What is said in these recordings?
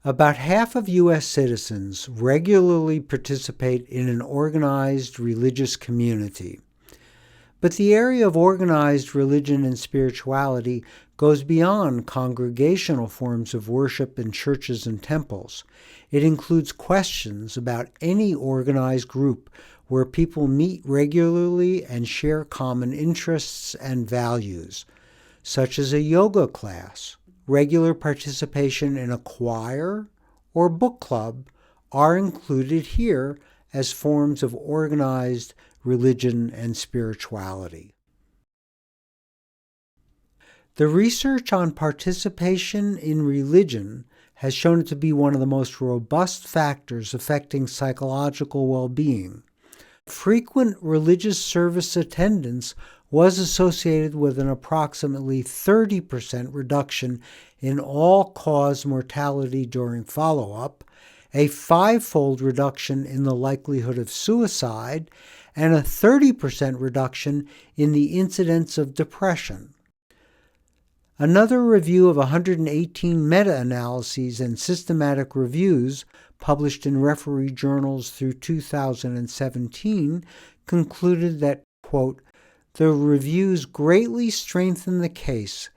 About half of U.S. citizens regularly participate in an organized religious community. But the area of organized religion and spirituality goes beyond congregational forms of worship in churches and temples. It includes questions about any organized group where people meet regularly and share common interests and values, such as a yoga class. Regular participation in a choir or book club are included here as forms of organized religion and spirituality. The research on participation in religion has shown it to be one of the most robust factors affecting psychological well-being. Frequent religious service attendance was associated with an approximately 30% reduction in all-cause mortality during follow-up, a 5-fold reduction in the likelihood of suicide, and a 30% reduction in the incidence of depression. Another review of 118 meta-analyses and systematic reviews published in referee journals through 2017 concluded that, quote, the reviews greatly strengthen the case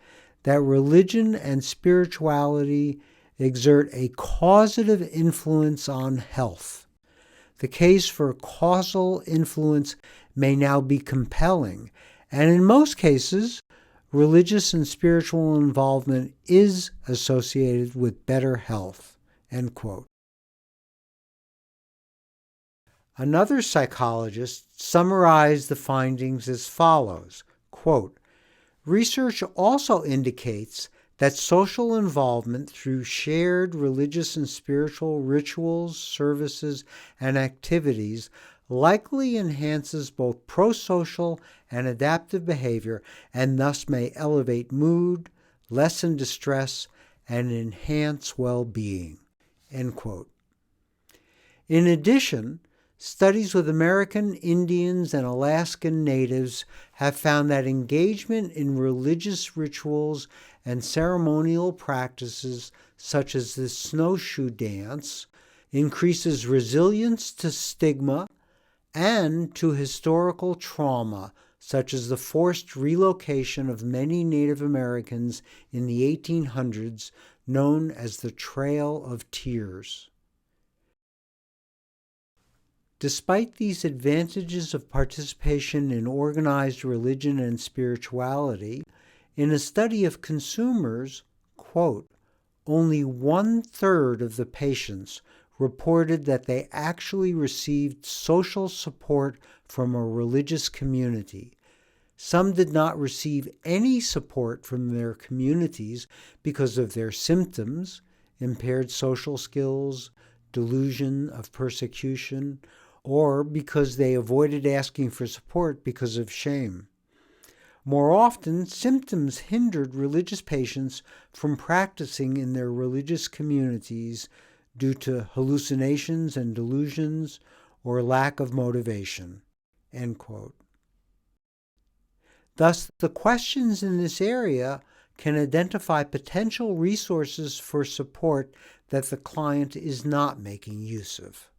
that religion and spirituality exert a causative influence on health. The case for causal influence may now be compelling, and in most cases, religious and spiritual involvement is associated with better health, end quote. Another psychologist summarized the findings as follows, quote, research also indicates that social involvement through shared religious and spiritual rituals, services, and activities likely enhances both prosocial and adaptive behavior and thus may elevate mood, lessen distress, and enhance well-being, end quote. In addition, studies with American Indians and Alaskan Natives have found that engagement in religious rituals and ceremonial practices such as the snowshoe dance increases resilience to stigma and to historical trauma, such as the forced relocation of many Native Americans in the 1800s, known as the Trail of Tears. Despite these advantages of participation in organized religion and spirituality, in a study of consumers, quote, only 1/3 of the patients reported that they actually received social support from a religious community. Some did not receive any support from their communities because of their symptoms, impaired social skills, delusion of persecution, or because they avoided asking for support because of shame. More often, symptoms hindered religious patients from practicing in their religious communities due to hallucinations and delusions or lack of motivation, end quote. Thus, the questions in this area can identify potential resources for support that the client is not making use of.